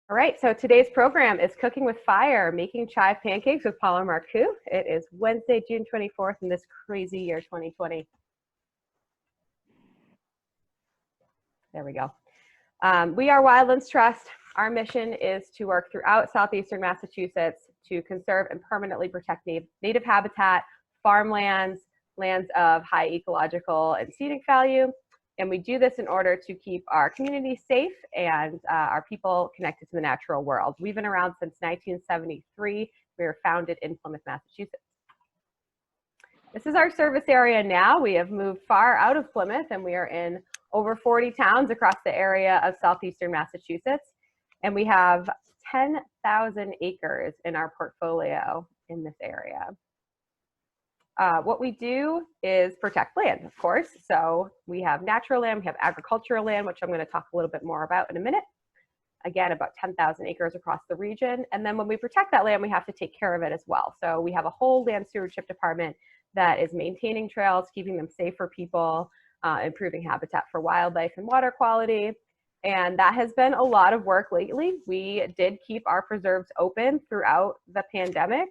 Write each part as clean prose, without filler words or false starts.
All right, so today's program is Cooking with Fire, Making Chive Pancakes with Paula Marcoux. It is Wednesday, June 24th in this crazy year 2020. There we go. We are Wildlands Trust. Our mission is to work throughout southeastern Massachusetts to conserve and permanently protect native habitat, farmlands, lands of high ecological and scenic value. And we do this in order to keep our community safe and our people connected to the natural world. We've been around since 1973. We were founded in Plymouth, Massachusetts. This is our service area now. We have moved far out of Plymouth and we are in over 40 towns across the area of southeastern Massachusetts. And we have 10,000 acres in our portfolio in this area. What we do is protect land, of course. So we have natural land, we have agricultural land, which I'm going to talk a little bit more about in a minute. Again, about 10,000 acres across the region. And then when we protect that land, we have to take care of it as well. So we have a whole land stewardship department that is maintaining trails, keeping them safe for people, improving habitat for wildlife and water quality. And that has been a lot of work lately. We did keep our preserves open throughout the pandemic.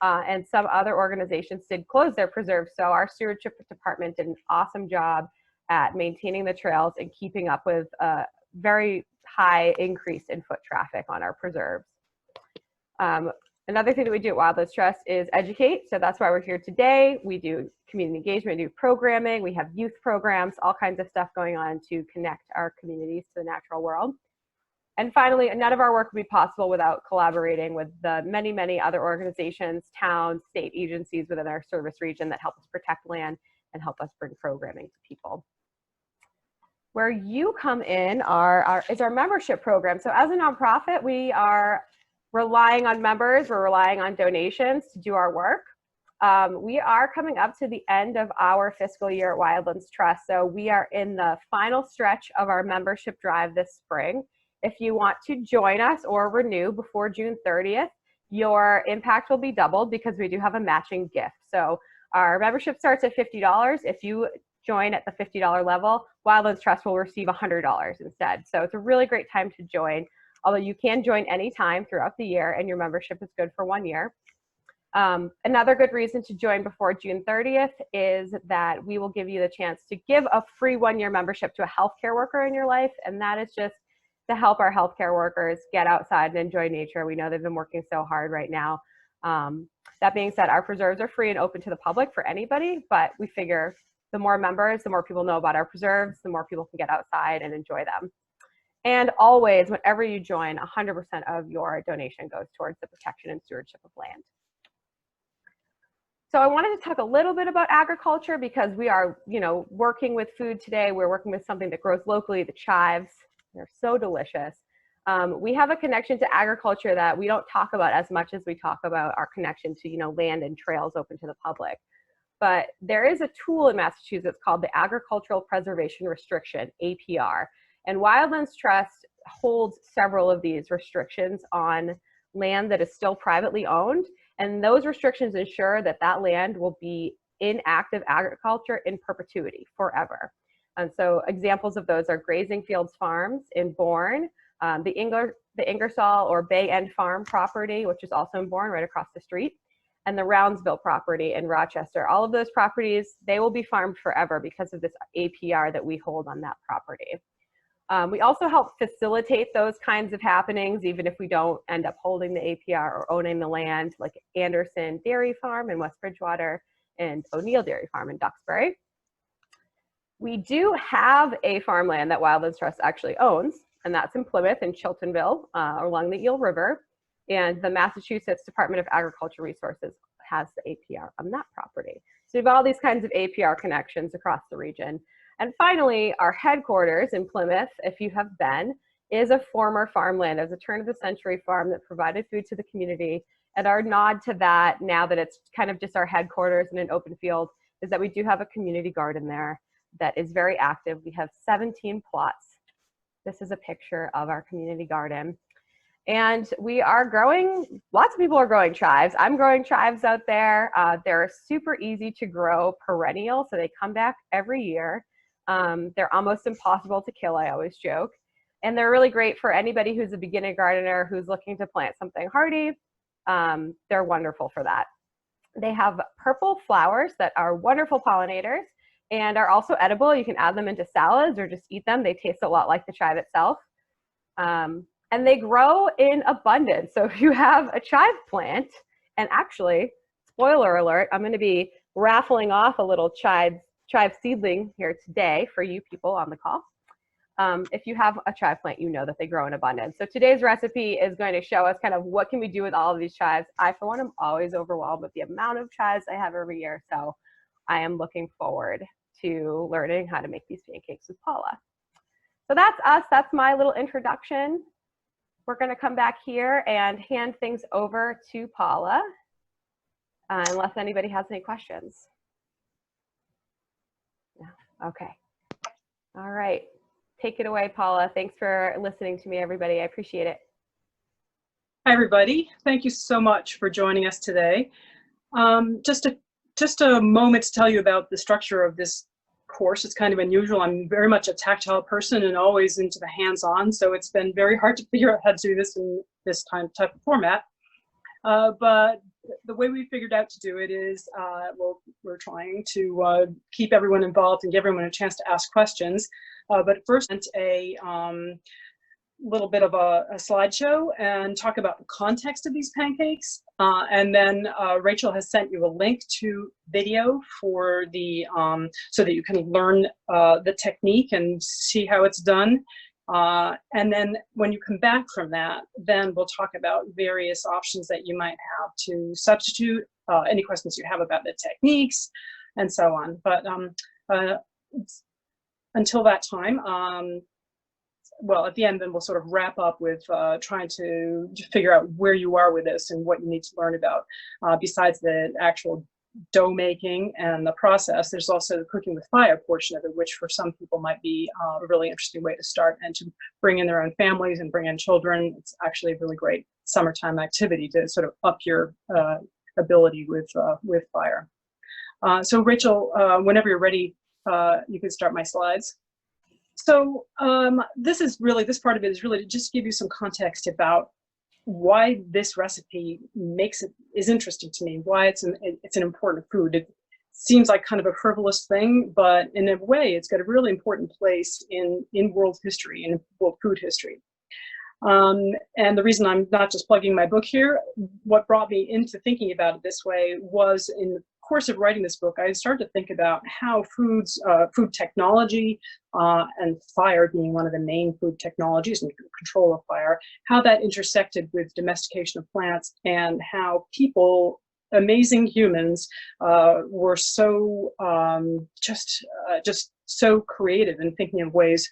And some other organizations did close their preserves. So our stewardship department did an awesome job at maintaining the trails and keeping up with a very high increase in foot traffic on our preserves. Another thing that we do at Wildlands Trust is educate. So that's why we're here today. We do community engagement, we do programming, we have youth programs, all kinds of stuff going on to connect our communities to the natural world. And finally, none of our work would be possible without collaborating with the many, many other organizations, towns, state agencies within our service region that help us protect land and help us bring programming to people. Where you come in is our membership program. So as a nonprofit, we are relying on members, we're relying on donations to do our work. We are coming up to the end of our fiscal year at Wildlands Trust. So we are in the final stretch of our membership drive this spring. If you want to join us or renew before June 30th, your impact will be doubled because we do have a matching gift. So our membership starts at $50. If you join at the $50 level, Wildlands Trust will receive $100 instead. So it's a really great time to join, although you can join anytime throughout the year and your membership is good for 1 year. Another good reason to join before June 30th is that we will give you the chance to give a free 1-year membership to a healthcare worker in your life, and that is just to help our healthcare workers get outside and enjoy nature. We know they've been working so hard right now. That being said, our preserves are free and open to the public for anybody, but we figure the more members, the more people know about our preserves, the more people can get outside and enjoy them. And always, whenever you join, 100% of your donation goes towards the protection and stewardship of land. So I wanted to talk a little bit about agriculture because we are, working with food today. We're working with something that grows locally, the chives. They're so delicious. We have a connection to agriculture that we don't talk about as much as we talk about our connection to, land and trails open to the public. But there is a tool in Massachusetts called the Agricultural Preservation Restriction, APR. And Wildlands Trust holds several of these restrictions on land that is still privately owned. And those restrictions ensure that that land will be in active agriculture in perpetuity, forever. And so examples of those are Grazing Fields Farms in Bourne, the Ingersoll or Bay End Farm property, which is also in Bourne, right across the street, and the Roundsville property in Rochester. All of those properties, they will be farmed forever because of this APR that we hold on that property. We also help facilitate those kinds of happenings, even if we don't end up holding the APR or owning the land, like Anderson Dairy Farm in West Bridgewater and O'Neill Dairy Farm in Duxbury. We do have a farmland that Wildlands Trust actually owns, and that's in Plymouth and Chiltonville along the Eel River. And the Massachusetts Department of Agricultural Resources has the APR on that property. So we've got all these kinds of APR connections across the region. And finally, our headquarters in Plymouth, if you have been, is a former farmland. It was a turn-of-the-century farm that provided food to the community. And our nod to that, now that it's kind of just our headquarters in an open field, is that we do have a community garden there that is very active. We have 17 plots. This is a picture of our community garden. And we are growing, lots of people are growing chives. I'm growing chives out there. They're super easy to grow, perennial, so they come back every year. They're almost impossible to kill, I always joke. And they're really great for anybody who's a beginner gardener who's looking to plant something hardy. They're wonderful for that. They have purple flowers that are wonderful pollinators and are also edible. You can add them into salads or just eat them. They taste a lot like the chive itself. And they grow in abundance. So if you have a chive plant, and actually, spoiler alert, I'm going to be raffling off a little chive seedling here today for you people on the call. If you have a chive plant, you know that they grow in abundance. So today's recipe is going to show us kind of what can we do with all of these chives. I, for one, am always overwhelmed with the amount of chives I have every year. So I am looking forward to learning how to make these pancakes with Paula. So that's us. That's my little introduction. We're going to come back here and hand things over to Paula, unless anybody has any questions. No. Okay. All right. Take it away, Paula. Thanks for listening to me, everybody. I appreciate it. Hi, everybody. Thank you so much for joining us today. Just a moment to tell you about the structure of this course. It's kind of unusual. I'm very much a tactile person and always into the hands-on, so it's been very hard to figure out how to do this in this type of format. But the way we figured out to do it is, well, we're trying to keep everyone involved and give everyone a chance to ask questions. But first, a little bit of a slideshow and talk about the context of these pancakes. And then Rachel has sent you a link to video for the, so that you can learn the technique and see how it's done. And then when you come back from that, then we'll talk about various options that you might have to substitute, any questions you have about the techniques, and so on. But until that time, well, at the end, then we'll sort of wrap up with trying to figure out where you are with this and what you need to learn about. Besides the actual dough making and the process, there's also the cooking with fire portion of it, which for some people might be a really interesting way to start and to bring in their own families and bring in children. It's actually a really great summertime activity to sort of up your ability with fire. So Rachel, whenever you're ready, you can start my slides. So this part of it is really to just give you some context about why this recipe is interesting to me, why it's an important food. It seems like kind of a frivolous thing, but in a way, it's got a really important place in world history, in world food history. And the reason I'm not just plugging my book here, what brought me into thinking about it this way was in the course of writing this book, I started to think about how food technology and fire being one of the main food technologies and control of fire, how that intersected with domestication of plants and how people, amazing humans, were so just so creative in thinking of ways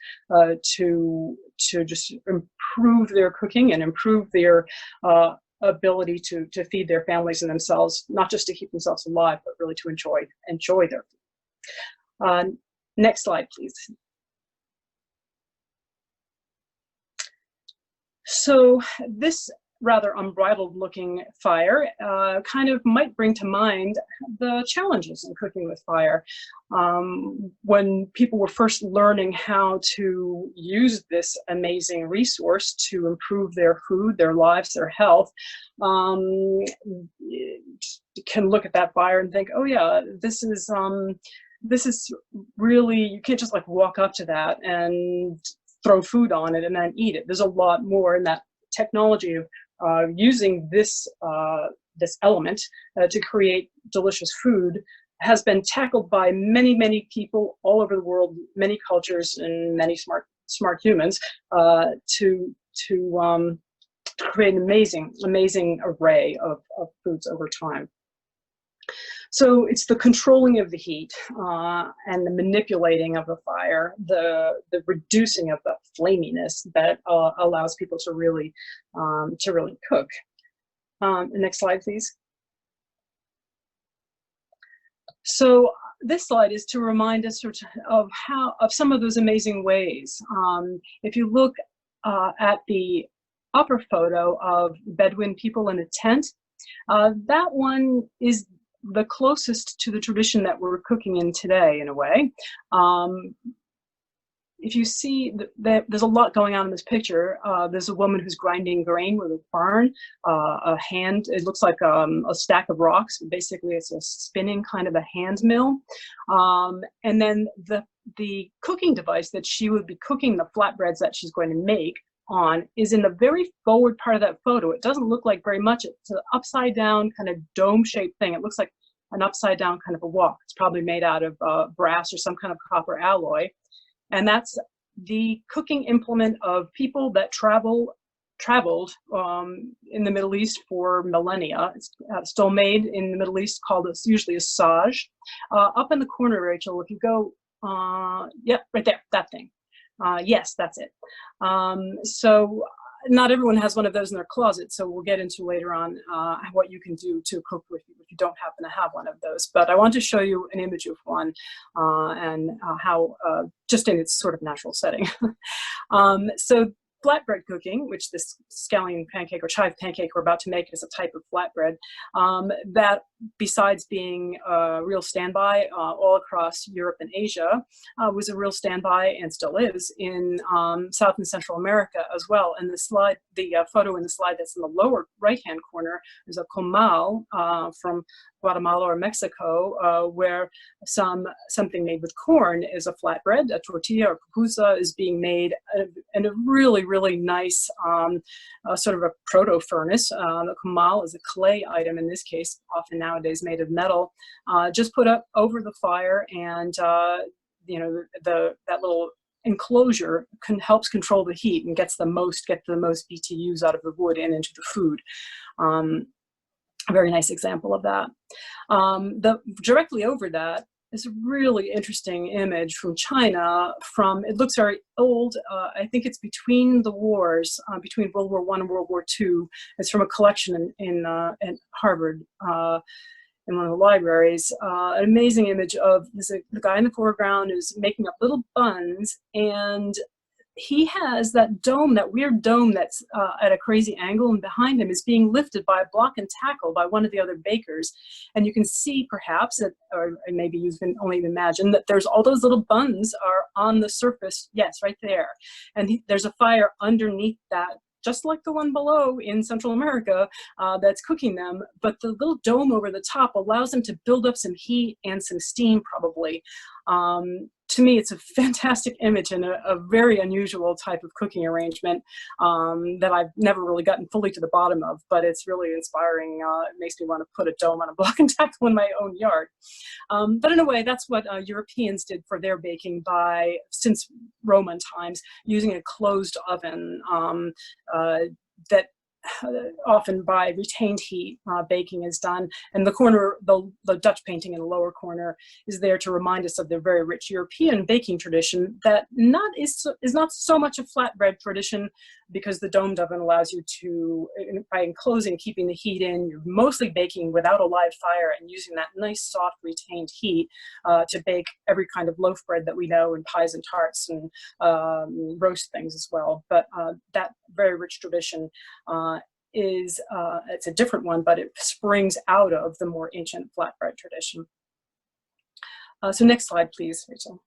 to just improve their cooking and improve their ability to feed their families and themselves, not just to keep themselves alive, but really to enjoy their food. Next slide, please. So this rather unbridled looking fire kind of might bring to mind the challenges in cooking with fire. When people were first learning how to use this amazing resource to improve their food, their lives, their health, can look at that fire and think, oh yeah, this is really, you can't just like walk up to that and throw food on it and then eat it. There's a lot more in that technology of using this element to create delicious food has been tackled by many, many people all over the world, many cultures and many smart humans to create an amazing array of foods over time. So it's the controlling of the heat and the manipulating of the fire, the reducing of the flaminess that allows people to really cook. Next slide, please. So this slide is to remind us of some of those amazing ways. If you look at the upper photo of Bedouin people in a tent, that one is the closest to the tradition that we're cooking in today, in a way. if you see that there's a lot going on in this picture. There's a woman who's grinding grain with a barn, a hand, it looks like a stack of rocks. Basically, it's a spinning kind of a hand mill. And then the cooking device that she would be cooking the flatbreads that she's going to make on is in the very forward part of that photo. It doesn't look like very much. It's an upside down kind of dome shaped thing. It looks like an upside down kind of a wok. It's probably made out of brass or some kind of copper alloy. And that's the cooking implement of people that traveled in the Middle East for millennia. It's still made in the Middle East, called usually a sage. Up in the corner, Rachel, if you go, yep, right there, that thing. Yes, that's it. So not everyone has one of those in their closet, so we'll get into later on what you can do to cook with if you don't happen to have one of those. But I want to show you an image of one and how, just in its sort of natural setting. So flatbread cooking, which this scallion pancake or chive pancake we're about to make is a type of flatbread, that besides being a real standby all across Europe and Asia, was a real standby and still is in South and Central America as well. And the slide, the photo in the slide that's in the lower right-hand corner is a comal from Guatemala or Mexico, where something made with corn is a flatbread, a tortilla or pupusa is being made in a really, really nice sort of a proto furnace. The comal is a clay item in this case, often nowadays made of metal, just put up over the fire, and you know, that little enclosure helps control the heat and get the most BTUs out of the wood and into the food. A very nice example of that. Directly over that is a really interesting image from China. It looks very old. I think it's between the wars, between World War I and World War II. It's from a collection in Harvard, in one of the libraries. An amazing image of the guy in the foreground is making up little buns, and he has that dome, that weird dome that's at a crazy angle, and behind him is being lifted by a block and tackle by one of the other bakers. And you can see perhaps, or maybe you can only imagine, that there's all those little buns are on the surface, yes, right there. And there's a fire underneath that, just like the one below in Central America that's cooking them, but the little dome over the top allows them to build up some heat and some steam probably. To me, it's a fantastic image and a very unusual type of cooking arrangement that I've never really gotten fully to the bottom of, but it's really inspiring. It makes me want to put a dome on a block and tackle in my own yard. But in a way, that's what Europeans did for their baking since Roman times, using a closed oven that often by retained heat baking is done. And the Dutch painting in the lower corner is there to remind us of the very rich European baking tradition that is not so much a flatbread tradition, because the domed oven allows you to, by enclosing, keeping the heat in, you're mostly baking without a live fire and using that nice soft retained heat to bake every kind of loaf bread that we know, and pies and tarts and roast things as well. But that very rich tradition it's a different one, but it springs out of the more ancient flatbread tradition. So next slide, please, Rachel.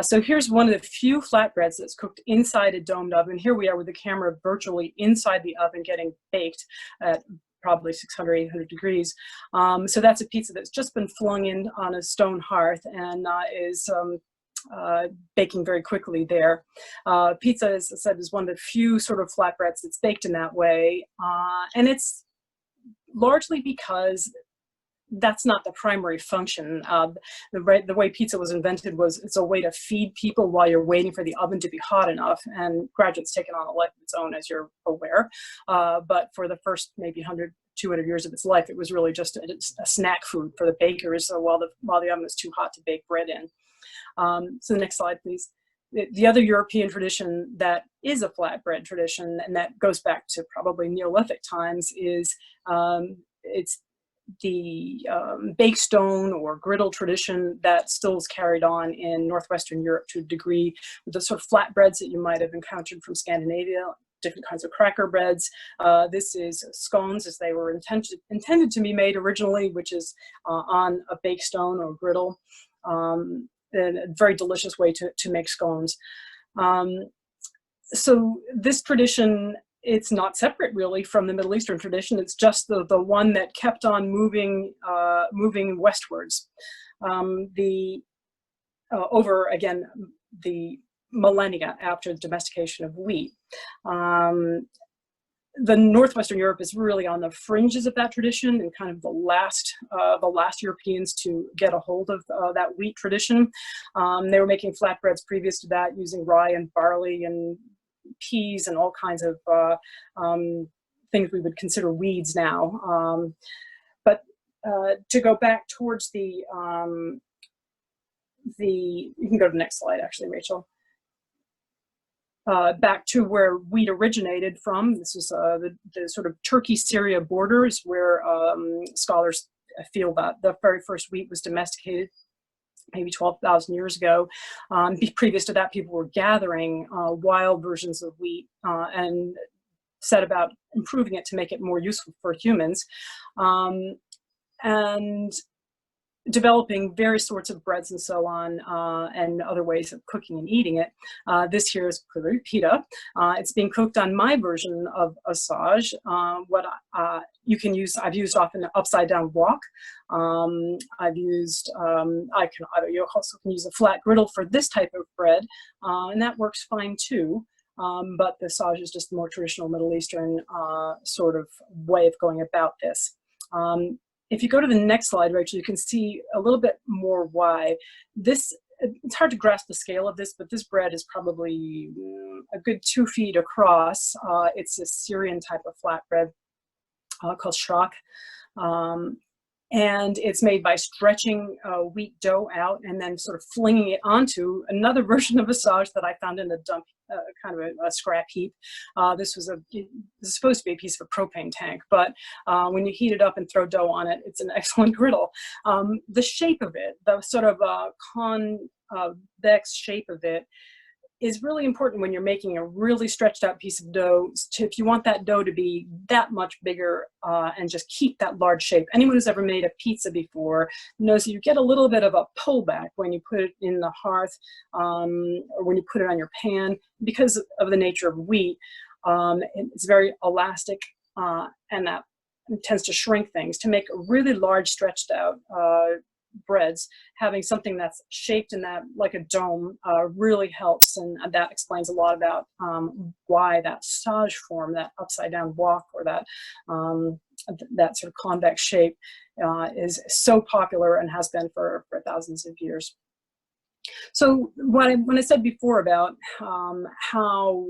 So here's one of the few flatbreads that's cooked inside a domed oven. Here we are with the camera virtually inside the oven getting baked at probably 600, 800 degrees. So that's a pizza that's just been flung in on a stone hearth and is baking very quickly there. Pizza, as I said, is one of the few sort of flatbreads that's baked in that way. And it's largely because that's not the primary function. The way pizza was invented was it's a way to feed people while you're waiting for the oven to be hot enough, and gradually it's taken on a life of its own, as you're aware. But for the first maybe 100, 200 years of its life, it was really just a snack food for the bakers while the oven was too hot to bake bread in. So the next slide, please. The other European tradition that is a flatbread tradition, and that goes back to probably Neolithic times, is it's the bake stone or griddle tradition that still is carried on in Northwestern Europe to a degree, with the sort of flatbreads that you might have encountered from Scandinavia, different kinds of cracker breads. This is scones as they were intended to be made originally, which is on a bake stone or griddle. a very delicious way to make scones. So this tradition, it's not separate really from the Middle Eastern tradition. It's just the one that kept on moving westwards. Over again the millennia after the domestication of wheat. The Northwestern Europe is really on the fringes of that tradition and kind of the last Europeans to get a hold of that wheat tradition. They were making flatbreads previous to that using rye and barley and peas and all kinds of things we would consider weeds now. But to go back towards you can go to the next slide actually, Rachel. Back to where wheat originated from. This is the sort of Turkey-Syria borders where scholars feel that the very first wheat was domesticated maybe 12,000 years ago. Previous to that, people were gathering wild versions of wheat and set about improving it to make it more useful for humans. And developing various sorts of breads and so on, and other ways of cooking and eating it. This here is clearly pita. It's being cooked on my version of asage. What you can use, I've used often an upside down wok. I've used, you also can use a flat griddle for this type of bread, and that works fine too. But the asage is just the more traditional Middle Eastern sort of way of going about this. If you go to the next slide, Rachel, you can see a little bit more why this. It's hard to grasp the scale of this, but this bread is probably a good 2 feet across. It's a Syrian type of flatbread called shrak. And it's made by stretching wheat dough out and then sort of flinging it onto another version of asage that I found in a dump, kind of a scrap heap. This was supposed to be a piece of a propane tank, but when you heat it up and throw dough on it, it's an excellent griddle. The shape of it, the sort of convex shape of it, is really important when you're making a really stretched out piece of dough. If you want that dough to be that much bigger and just keep that large shape. Anyone who's ever made a pizza before knows that you get a little bit of a pullback when you put it in the hearth or when you put it on your pan because of the nature of wheat. It's very elastic and that tends to shrink things. To make a really large stretched out breads, having something that's shaped in that like a dome really helps, and that explains a lot about why that sage form, that upside down wok, or that that sort of convex shape is so popular and has been for thousands of years. So when I said before about how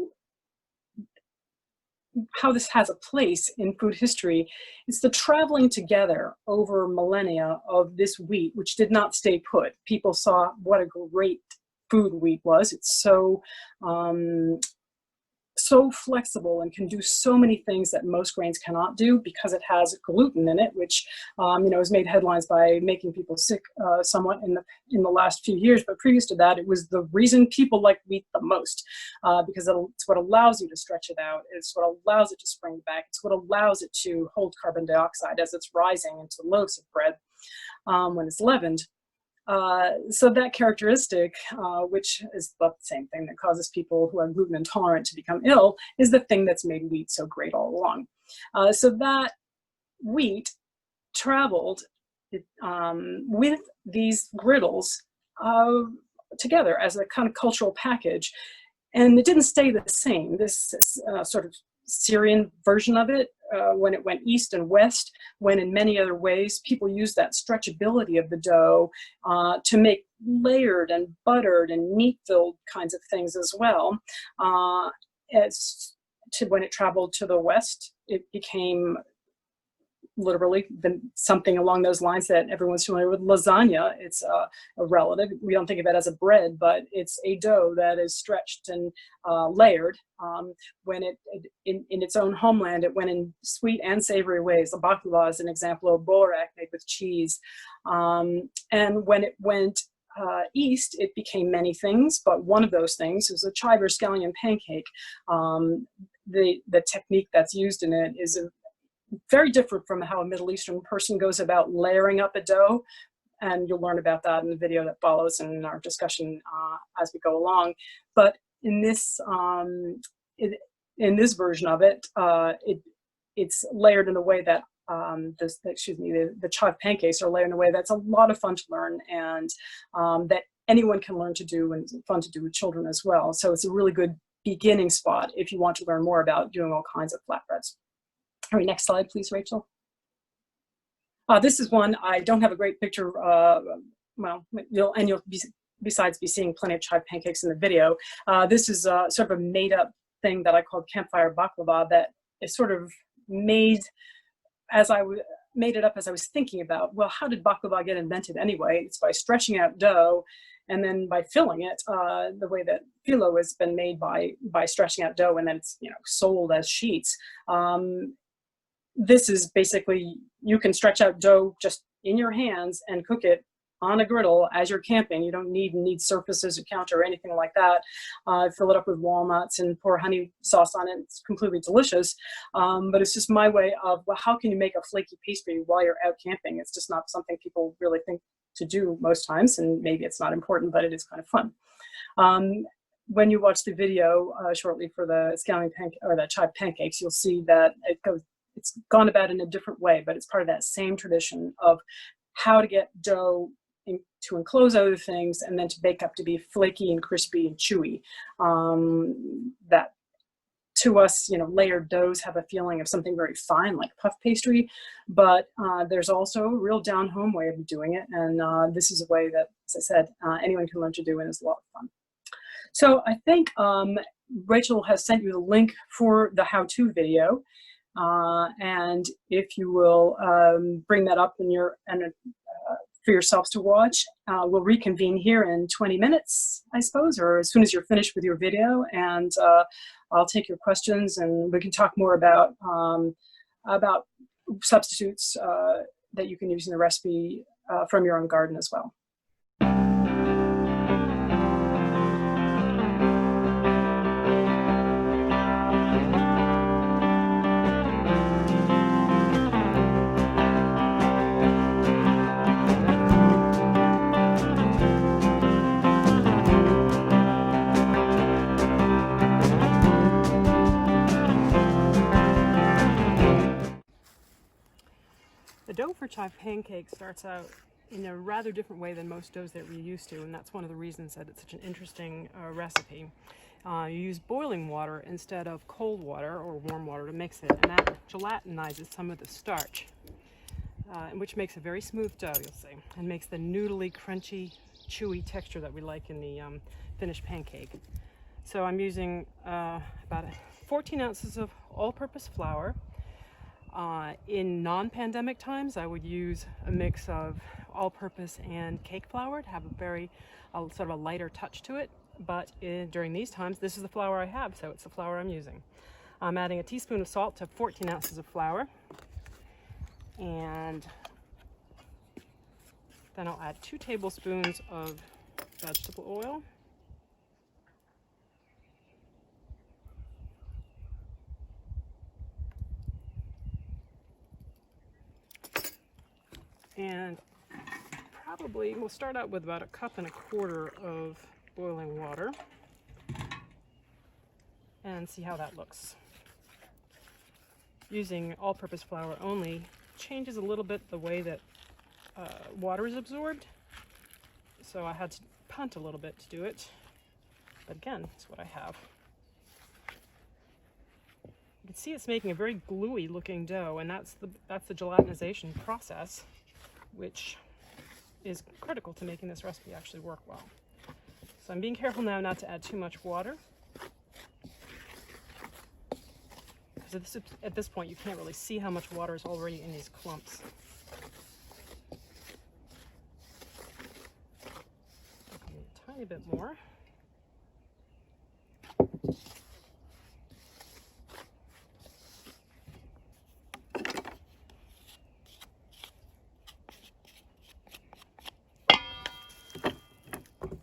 this has a place in food history, it's the traveling together over millennia of this wheat, which did not stay put. People saw what a great food wheat was. It's so so flexible and can do so many things that most grains cannot do because it has gluten in it, which has made headlines by making people sick somewhat in the last few years. But previous to that, it was the reason people like wheat the most because it's what allows you to stretch it out. It's what allows it to spring back. It's what allows it to hold carbon dioxide as it's rising into loaves of bread when it's leavened. So that characteristic, which is the same thing that causes people who are gluten intolerant to become ill, is the thing that's made wheat so great all along. So that wheat traveled with these griddles together as a kind of cultural package, and it didn't stay the same. This sort of Syrian version of it, when it went east and west, when in many other ways people used that stretchability of the dough to make layered and buttered and meat-filled kinds of things as well. When it traveled to the west, it became literally something along those lines that everyone's familiar with, lasagna. It's a relative. We don't think of it as a bread, but it's a dough that is stretched and layered. When in its own homeland, it went in sweet and savory ways. The baklava is an example of borak made with cheese. And when it went east, it became many things, but one of those things is a chive or scallion pancake. The technique that's used in it is very different from how a Middle Eastern person goes about layering up a dough. and you'll learn about that in the video that follows and in our discussion as we go along. But in this version of it, it's layered in a way that the chive pancakes are layered in a way that's a lot of fun to learn, and that anyone can learn to do, and fun to do with children as well. So it's a really good beginning spot if you want to learn more about doing all kinds of flatbreads. All right, next slide, please, Rachel. This is one, I don't have a great picture, well, you'll besides be seeing plenty of chive pancakes in the video. This is sort of a made up thing that I called campfire baklava that is sort of made it up as I was thinking about, well, how did baklava get invented anyway? It's by stretching out dough and then by filling it the way that phyllo has been made by stretching out dough, and then it's sold as sheets. This is basically, you can stretch out dough just in your hands and cook it on a griddle as you're camping. You don't need surfaces or counter or anything like that. Fill it up with walnuts and pour honey sauce on it. It's completely delicious. But it's just my way of, well, how can you make a flaky pastry while you're out camping? It's just not something people really think to do most times, and maybe it's not important, but it is kind of fun. When you watch the video shortly for the the chive pancakes, you'll see that it's gone about in a different way, but it's part of that same tradition of how to get dough to enclose other things and then to bake up to be flaky and crispy and chewy. That to us, layered doughs have a feeling of something very fine, like puff pastry, but there's also a real down-home way of doing it, and this is a way that, as I said, anyone can learn to do, and is a lot of fun. So I think Rachel has sent you the link for the how-to video. And if you will bring that up for yourselves to watch, we'll reconvene here in 20 minutes, I suppose, or as soon as you're finished with your video, and I'll take your questions, and we can talk more about substitutes that you can use in the recipe from your own garden as well. The dough for chive pancakes starts out in a rather different way than most doughs that we're used to, and that's one of the reasons that it's such an interesting recipe. You use boiling water instead of cold water or warm water to mix it, and that gelatinizes some of the starch, which makes a very smooth dough, you'll see, and makes the noodly, crunchy, chewy texture that we like in the finished pancake. So I'm using about 14 ounces of all-purpose flour. In non-pandemic times, I would use a mix of all-purpose and cake flour to have a very sort of a lighter touch to it. But during these times, this is the flour I have, so it's the flour I'm using. I'm adding a teaspoon of salt to 14 ounces of flour, and then I'll add 2 tablespoons of vegetable oil. And probably we'll start out with about 1.25 cups of boiling water and see how that looks. Using all-purpose flour only changes a little bit the way that water is absorbed, so I had to punt a little bit to do it, but again, it's what I have. You can see it's making a very gluey looking dough, and that's the gelatinization process, which is critical to making this recipe actually work well. So I'm being careful now not to add too much water, because at this point you can't really see how much water is already in these clumps. A tiny bit more.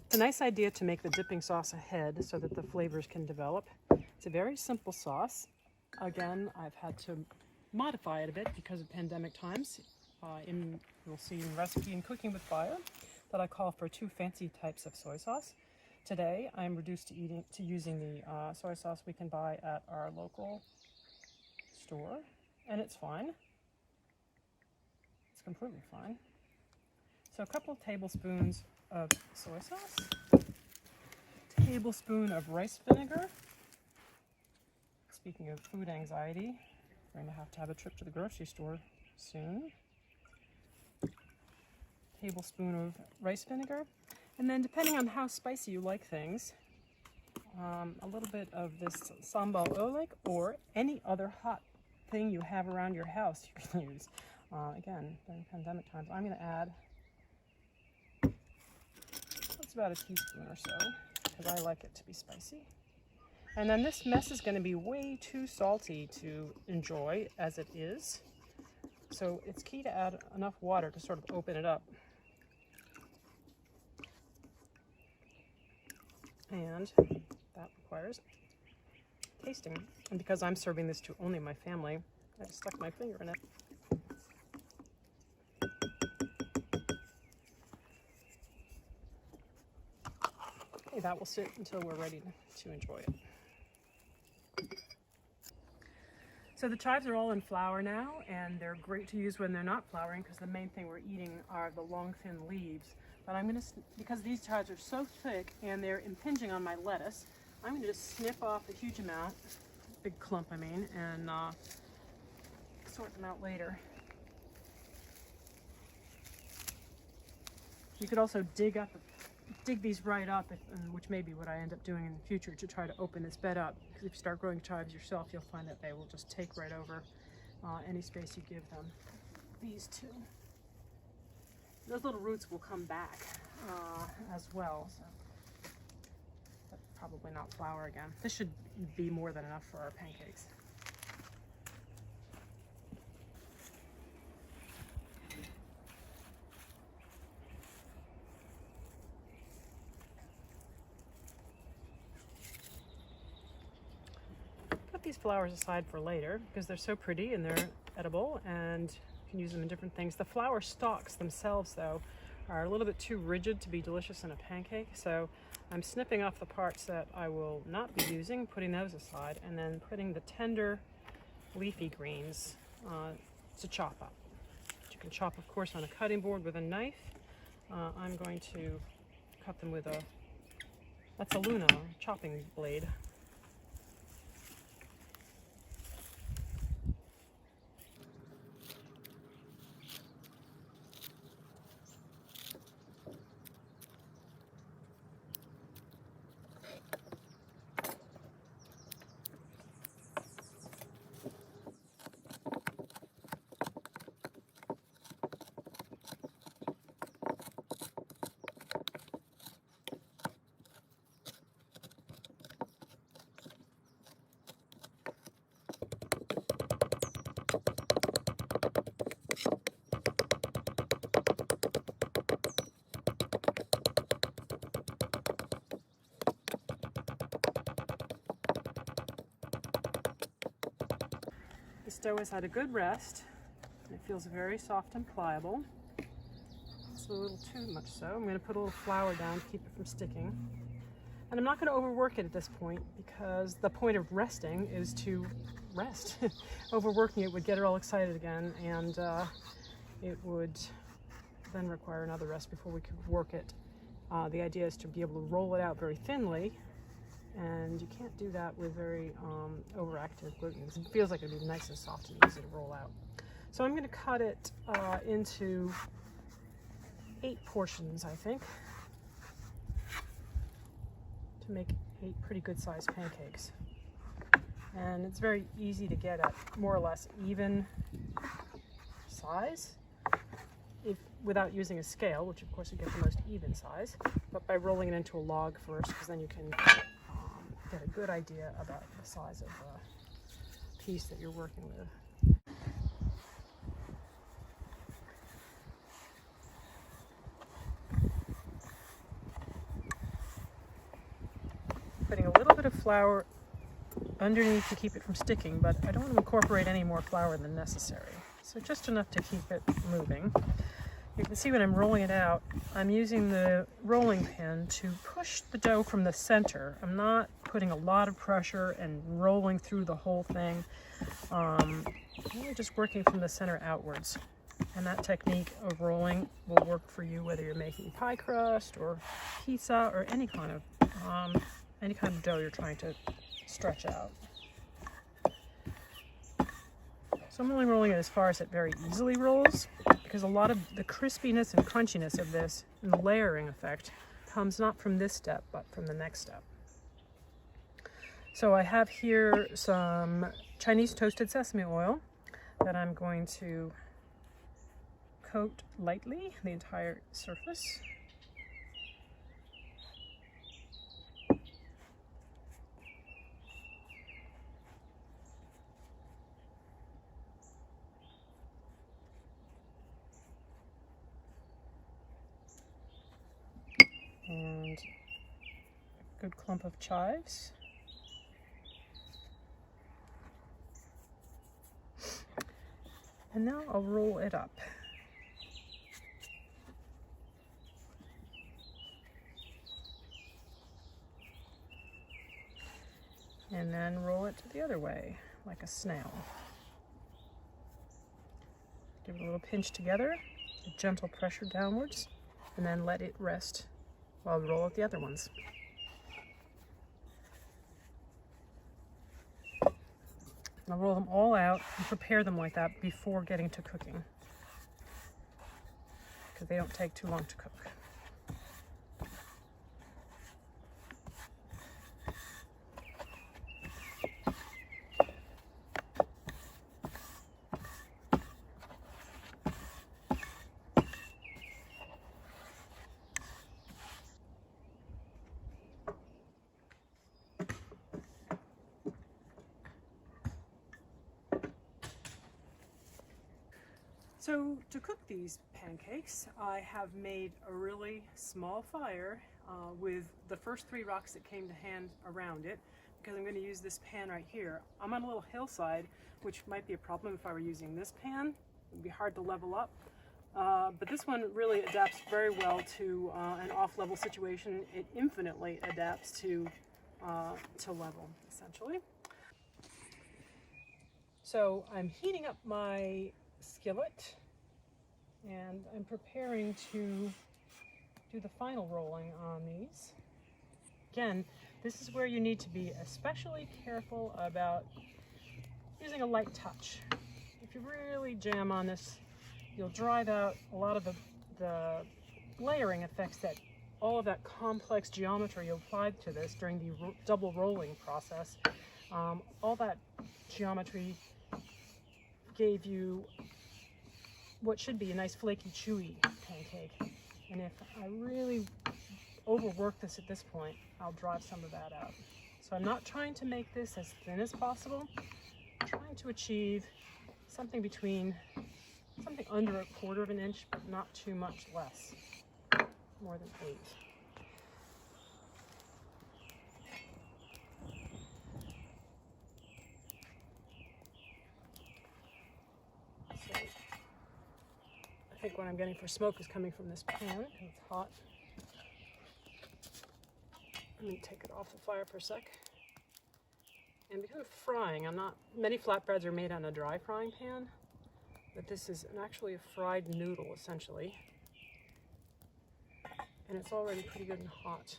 It's a nice idea to make the dipping sauce ahead so that the flavors can develop. It's a very simple sauce. Again, I've had to modify it a bit because of pandemic times. You'll see in the recipe in Cooking with Fire that I call for 2 fancy types of soy sauce. Today I'm reduced to using the soy sauce we can buy at our local store, and it's fine. It's completely fine. So a couple of tablespoons of soy sauce, a tablespoon of rice vinegar. Speaking of food anxiety, we're going to have a trip to the grocery store soon. Tablespoon of rice vinegar, and then depending on how spicy you like things, a little bit of this sambal oelek or any other hot thing you have around your house you can use. Again, during pandemic times, I'm going to add, that's about a teaspoon or so, because I like it to be spicy. And then this mess is going to be way too salty to enjoy as it is. So it's key to add enough water to sort of open it up. And that requires tasting. And because I'm serving this to only my family, I just stuck my finger in it. Okay, that will sit until we're ready to enjoy it. So the chives are all in flour now, and they're great to use when they're not flouring because the main thing we're eating are the long, thin leaves. But I'm going to, because these chives are so thick and they're impinging on my lettuce, I'm going to just snip off a huge amount, big clump I mean, and sort them out later. You could also dig these right up, which may be what I end up doing in the future to try to open this bed up. Because if you start growing chives yourself, you'll find that they will just take right over any space you give them. These two. Those little roots will come back as well, so but probably not flour again. This should be more than enough for our pancakes. Put these flowers aside for later because they're so pretty and they're edible, and you can use them in different things. The flower stalks themselves, though, are a little bit too rigid to be delicious in a pancake, so I'm snipping off the parts that I will not be using, putting those aside, and then putting the tender leafy greens to chop up. You can chop, of course, on a cutting board with a knife. I'm going to cut them with that's a Luna chopping blade. The dough has had a good rest. It feels very soft and pliable. It's a little too much so. I'm going to put a little flour down to keep it from sticking. And I'm not going to overwork it at this point because the point of resting is to rest. Overworking it would get it all excited again, and it would then require another rest before we could work it. The idea is to be able to roll it out very thinly, and you can't do that with very overactive gluten. It feels like it'd be nice and soft and easy to roll out. So I'm going to cut it into 8 portions, I think, to make 8 pretty good sized pancakes. And it's very easy to get at more or less even size without using a scale, which of course you get the most even size, but by rolling it into a log first, because then you can get a good idea about the size of the piece that you're working with. Putting a little bit of flour underneath to keep it from sticking, but I don't want to incorporate any more flour than necessary. So just enough to keep it moving. You can see when I'm rolling it out, I'm using the rolling pin to push the dough from the center. I'm not putting a lot of pressure and rolling through the whole thing. I'm really just working from the center outwards. And that technique of rolling will work for you whether you're making pie crust or pizza or any kind of dough you're trying to stretch out. So I'm only rolling it as far as it very easily rolls, because a lot of the crispiness and crunchiness of this and the layering effect comes not from this step, but from the next step. So I have here some Chinese toasted sesame oil that I'm going to coat lightly the entire surface. And a good clump of chives. And now I'll roll it up. And then roll it the other way, like a snail. Give it a little pinch together, a gentle pressure downwards, and then let it rest while we roll out the other ones. And I'll roll them all out and prepare them like that before getting to cooking, because they don't take too long to cook. So to cook these pancakes, I have made a really small fire with the first 3 rocks that came to hand around it, because I'm going to use this pan right here. I'm on a little hillside, which might be a problem if I were using this pan. It would be hard to level up. But this one really adapts very well to an off-level situation. It infinitely adapts to level, essentially. So I'm heating up my skillet, and I'm preparing to do the final rolling on these. Again, this is where you need to be especially careful about using a light touch. If you really jam on this, you'll drive out a lot of the layering effects, that all of that complex geometry you applied to this during the double rolling process. All that geometry gave you what should be a nice flaky, chewy pancake. And if I really overwork this at this point, I'll drive some of that out. So I'm not trying to make this as thin as possible. I'm trying to achieve something under 1/4 of an inch, but not too much less, more than 8. I think what I'm getting for smoke is coming from this pan, and it's hot. Let me take it off the fire for a sec. And because of frying, many flatbreads are made on a dry frying pan, but this is actually a fried noodle, essentially. And it's already pretty good and hot.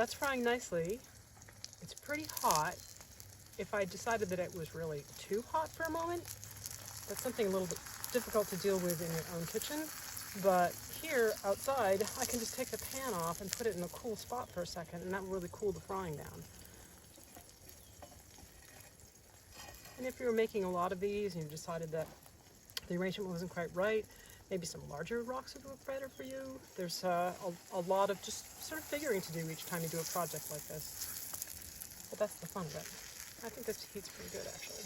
that's frying nicely. It's pretty hot. If I decided that it was really too hot for a moment, that's something a little bit difficult to deal with in your own kitchen. But here outside, I can just take the pan off and put it in a cool spot for a second, and that will really cool the frying down. And if you were making a lot of these and you decided that the arrangement wasn't quite right, maybe some larger rocks would work better for you. There's a lot of just sort of figuring to do each time you do a project like this. But that's the fun of it. I think this heat's pretty good, actually.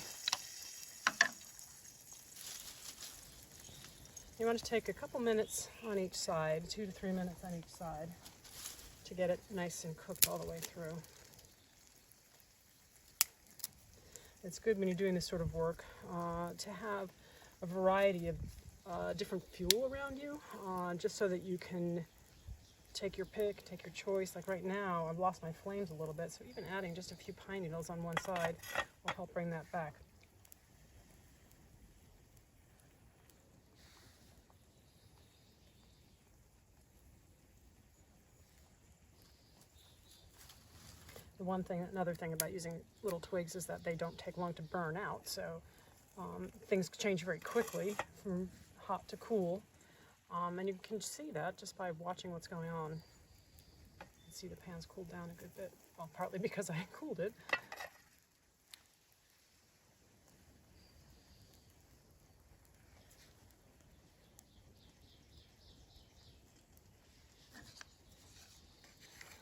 You want to take a couple minutes on each side, 2 to 3 minutes on each side, to get it nice and cooked all the way through. It's good when you're doing this sort of work to have a variety of different fuel around you, just so that you can take your pick, take your choice. Like right now, I've lost my flames a little bit, so even adding just a few pine needles on one side will help bring that back. Another thing about using little twigs is that they don't take long to burn out, so things change very quickly from hot to cool, and you can see that just by watching what's going on. You can see the pan's cooled down a good bit, well, partly because I cooled it.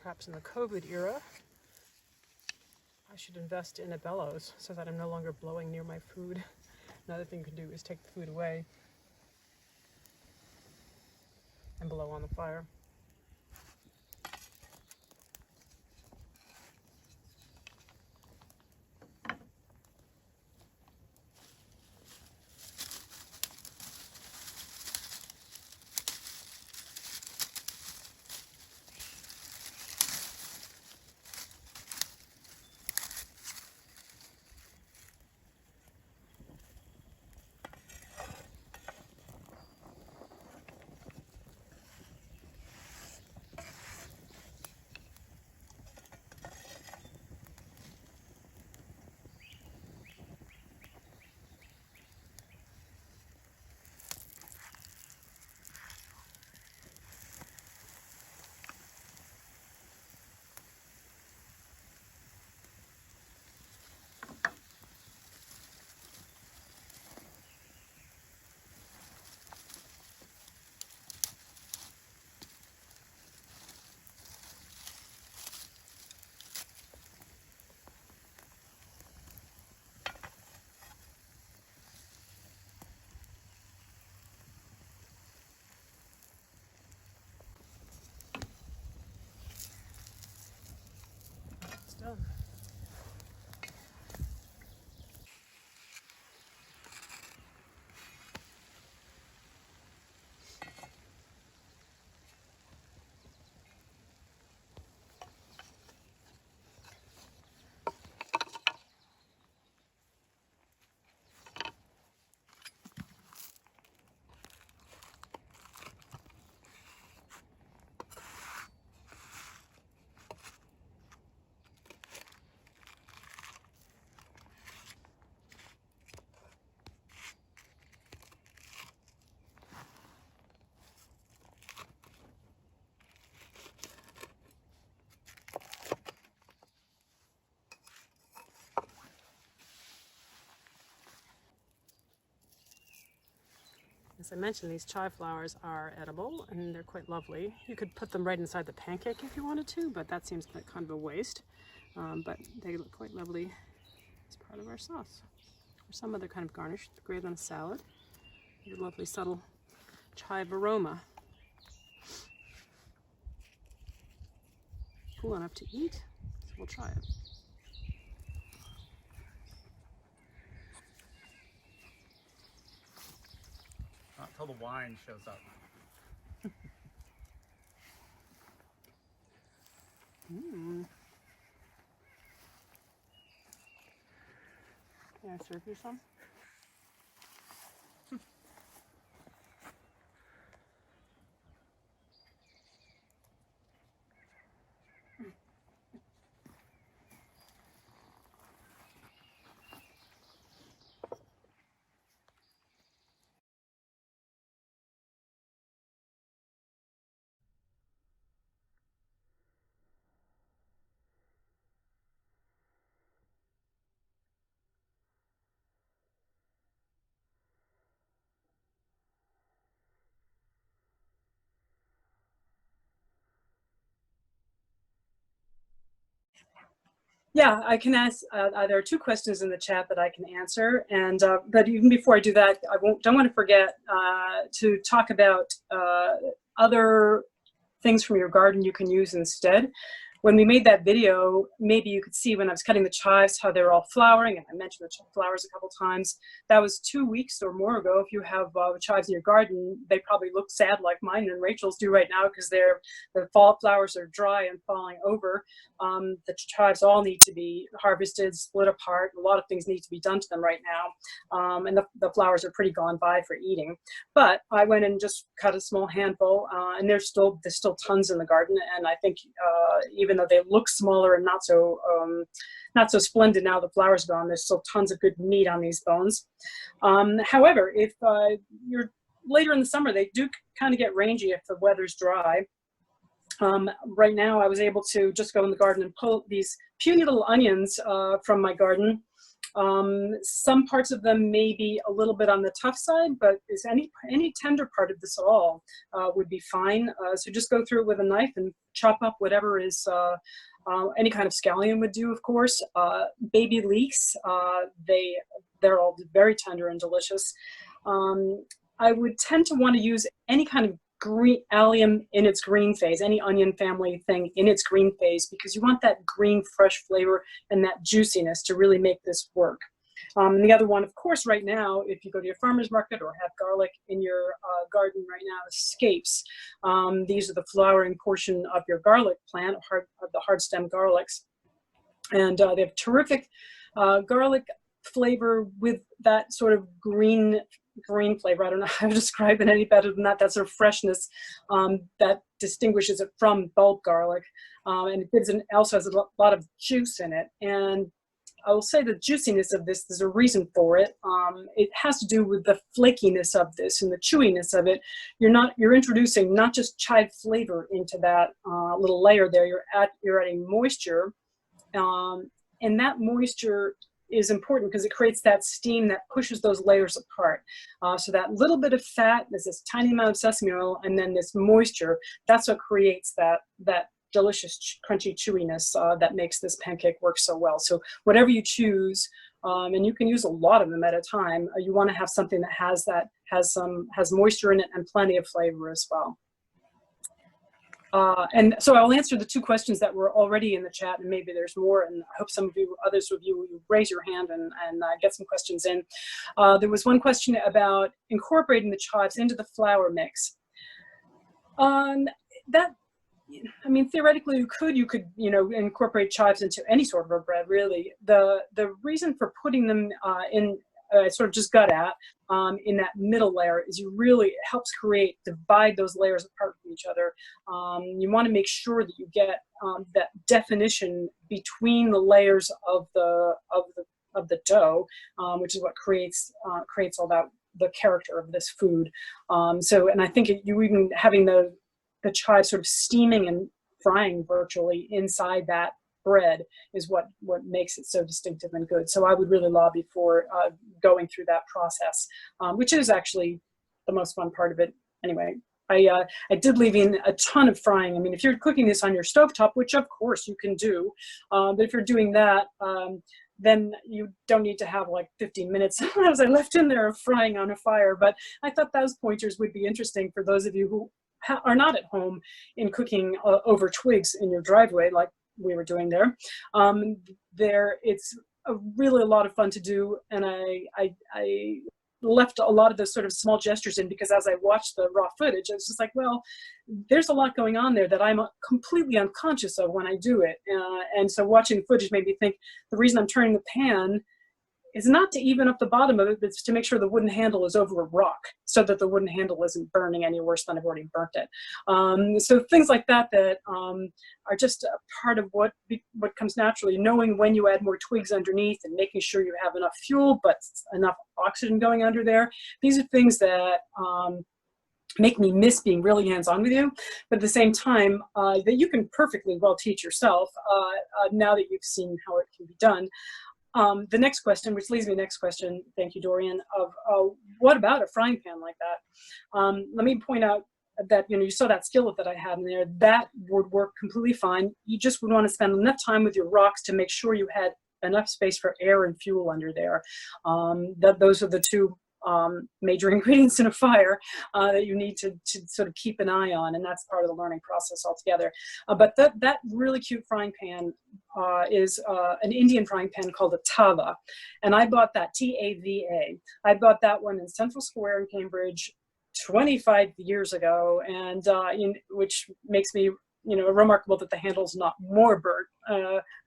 Perhaps in the COVID era, I should invest in a bellows so that I'm no longer blowing near my food. Another thing you can do is take the food away and blow on the fire. It's done. As I mentioned, these chive flowers are edible and they're quite lovely. You could put them right inside the pancake if you wanted to, but that seems like kind of a waste. But they look quite lovely as part of our sauce. Or some other kind of garnish, great on a salad. A lovely subtle chive aroma. Cool enough to eat, so we'll try it. Not until the wine shows up. Can I serve you some? Yeah, I can ask. There are two questions in the chat that I can answer, and but even before I do that, don't want to forget to talk about other things from your garden you can use instead. When we made that video, maybe you could see when I was cutting the chives how they're all flowering, and I mentioned the flowers a couple times. That was 2 weeks or more ago. If you have chives in your garden, they probably look sad like mine and Rachel's do right now because the fall flowers are dry and falling over. The chives all need to be harvested, split apart. A lot of things need to be done to them right now, and the flowers are pretty gone by for eating. But I went and just cut a small handful, and there's still tons in the garden, and I think even though they look smaller and not so splendid now the flower's gone, there's still tons of good meat on these bones. However, if you're later in the summer, they do kind of get rangy if the weather's dry. Right now I was able to just go in the garden and pull these puny little onions from my garden. Some parts of them may be a little bit on the tough side, but is any tender part of this at all would be fine. So just go through it with a knife and chop up whatever is any kind of scallion would do, of course. Baby leeks, they're all very tender and delicious. I would tend to want to use any kind of green allium in its green phase, any onion family thing in its green phase, because you want that green fresh flavor and that juiciness to really make this work. And the other one, of course, right now, if you go to your farmer's market or have garlic in your garden right now, scapes. These are the flowering portion of your garlic plant, the hard stem garlics. And they have terrific garlic flavor with that sort of green flavor. I don't know how to describe it any better than that. That sort of freshness that distinguishes it from bulb garlic. And it also has a lot of juice in it. And I will say the juiciness of this, there's a reason for it. It has to do with the flakiness of this and the chewiness of it. You're introducing not just chive flavor into that little layer there. You're adding moisture, and that moisture is important because it creates that steam that pushes those layers apart. So that little bit of fat, there's this tiny amount of sesame oil, and then this moisture, that's what creates that delicious crunchy chewiness that makes this pancake work so well. So whatever you choose, and you can use a lot of them at a time, you want to have something that has moisture in it and plenty of flavor as well. And so I'll answer the two questions that were already in the chat, and maybe there's more, and I hope others of you raise your hand and get some questions in. There was one question about incorporating the chives into the flour mix. I mean, theoretically, you could incorporate chives into any sort of a bread, really. The reason for putting them in, sort of just gut at, in that middle layer is it helps divide those layers apart from each other. You want to make sure that you get that definition between the layers of the dough, which is what creates all that, the character of this food. And I think you even having the chives sort of steaming and frying virtually inside that bread is what makes it so distinctive and good. So I would really lobby for going through that process, which is actually the most fun part of it anyway. I did leave in a ton of frying. I mean, if you're cooking this on your stovetop, which of course you can do, but if you're doing that, then you don't need to have like 15 minutes as I left in there of frying on a fire. But I thought those pointers would be interesting for those of you who are not at home in cooking over twigs in your driveway like we were doing there. It's really a lot of fun to do, and I left a lot of those sort of small gestures in because as I watched the raw footage, I was just like, well, there's a lot going on there that I'm completely unconscious of when I do it. And so watching the footage made me think the reason I'm turning the pan is not to even up the bottom of it, but it's to make sure the wooden handle is over a rock so that the wooden handle isn't burning any worse than I've already burnt it. So things like that are just a part of what comes naturally, knowing when you add more twigs underneath and making sure you have enough fuel, but enough oxygen going under there. These are things that make me miss being really hands-on with you, but at the same time, that you can perfectly well teach yourself now that you've seen how it can be done. The next question, which leads me to the next question, thank you, Dorian, of what about a frying pan like that? Let me point out that, you saw that skillet that I had in there, that would work completely fine. You just would want to spend enough time with your rocks to make sure you had enough space for air and fuel under there. Those are the two major ingredients in a fire that you need to sort of keep an eye on, and that's part of the learning process altogether. But that really cute frying pan is an Indian frying pan called a tava, and I bought that, T-A-V-A. I bought that one in Central Square in Cambridge 25 years ago, and which makes me remarkable that the handle's not more burnt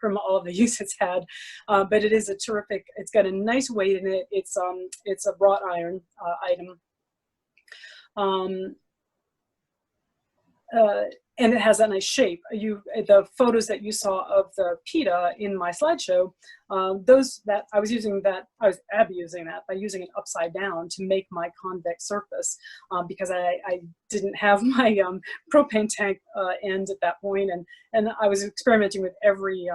from all of the use it's had, but it is a terrific. It's got a nice weight in it. It's a wrought iron item, and it has that nice shape. The photos that you saw of the pita in my slideshow, those that I was abusing that by using it upside down to make my convex surface, because I didn't have my propane tank end at that point, and I was experimenting with every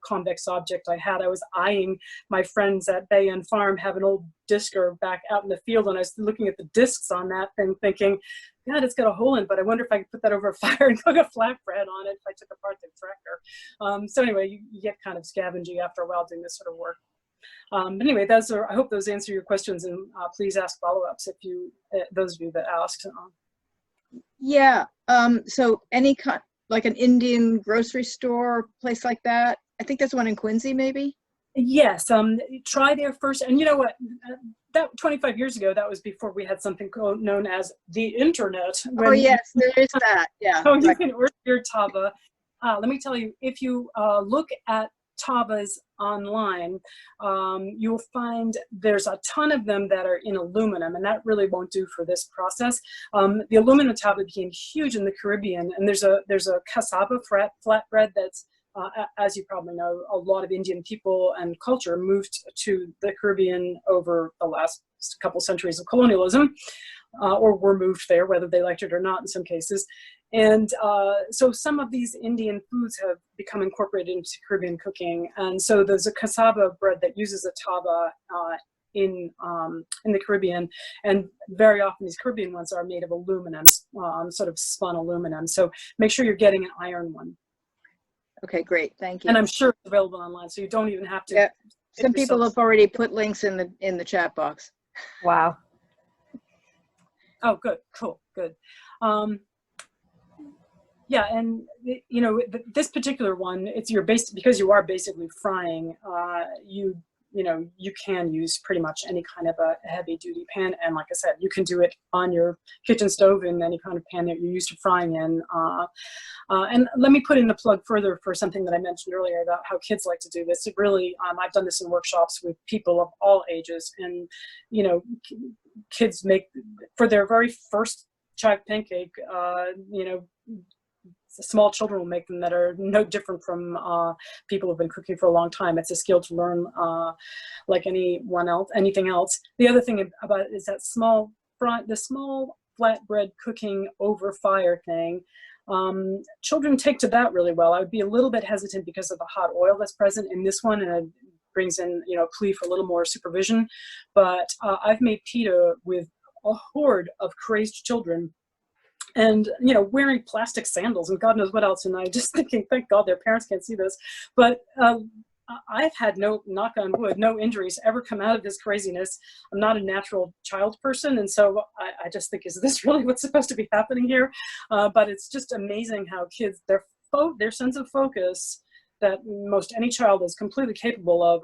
convex object I had. I was eyeing my friends at Bay End Farm have an old discer back out in the field, and I was looking at the discs on that thing thinking, God, it's got a hole in, but I wonder if I could put that over a fire and cook a flatbread on it if I took apart the tractor. So anyway, you get kind of scavenging after a while doing this sort of work. But anyway, I hope those answer your questions, and please ask follow-ups if those of you that asked. Yeah, so any kind, like an Indian grocery store, place like that? I think there's one in Quincy, maybe? Yes, try there first. And you know what? That 25 years ago, that was before we had something known as the internet. Oh yes, there is that. Yeah. So you can order your tava. Let me tell you, if you look at tavas online, you'll find there's a ton of them that are in aluminum, and that really won't do for this process. The aluminum tava became huge in the Caribbean, and there's a cassava flatbread that's as you probably know, a lot of Indian people and culture moved to the Caribbean over the last couple centuries of colonialism, or were moved there, whether they liked it or not in some cases. And so some of these Indian foods have become incorporated into Caribbean cooking. And so there's a cassava bread that uses a tava in the Caribbean, and very often these Caribbean ones are made of aluminum, sort of spun aluminum. So make sure you're getting an iron one. Okay, great, thank you. And I'm sure it's available online, so you don't even have to. Yeah, some people have already put links in the chat box. Wow. Oh, good, cool, good. Yeah, and this particular one, because you are basically frying. You can use pretty much any kind of a heavy duty pan, and like I said, you can do it on your kitchen stove in any kind of pan that you're used to frying in. And let me put in a plug further for something that I mentioned earlier about how kids like to do this. It really, I've done this in workshops with people of all ages, and kids make, for their very first chive pancake, small children will make them that are no different from people who've been cooking for a long time. It's a skill to learn like anything else. The other thing about it is that the small flatbread cooking over fire thing. Children take to that really well. I would be a little bit hesitant because of the hot oil that's present in this one, and it brings in a plea for a little more supervision. But I've made pita with a horde of crazed children, and wearing plastic sandals and God knows what else, and I just thinking, thank God their parents can't see this, but I've had no, knock on wood, no injuries ever come out of this craziness. I'm not a natural child person, and so I just think, is this really what's supposed to be happening here? But it's just amazing how kids, their sense of focus that most any child is completely capable of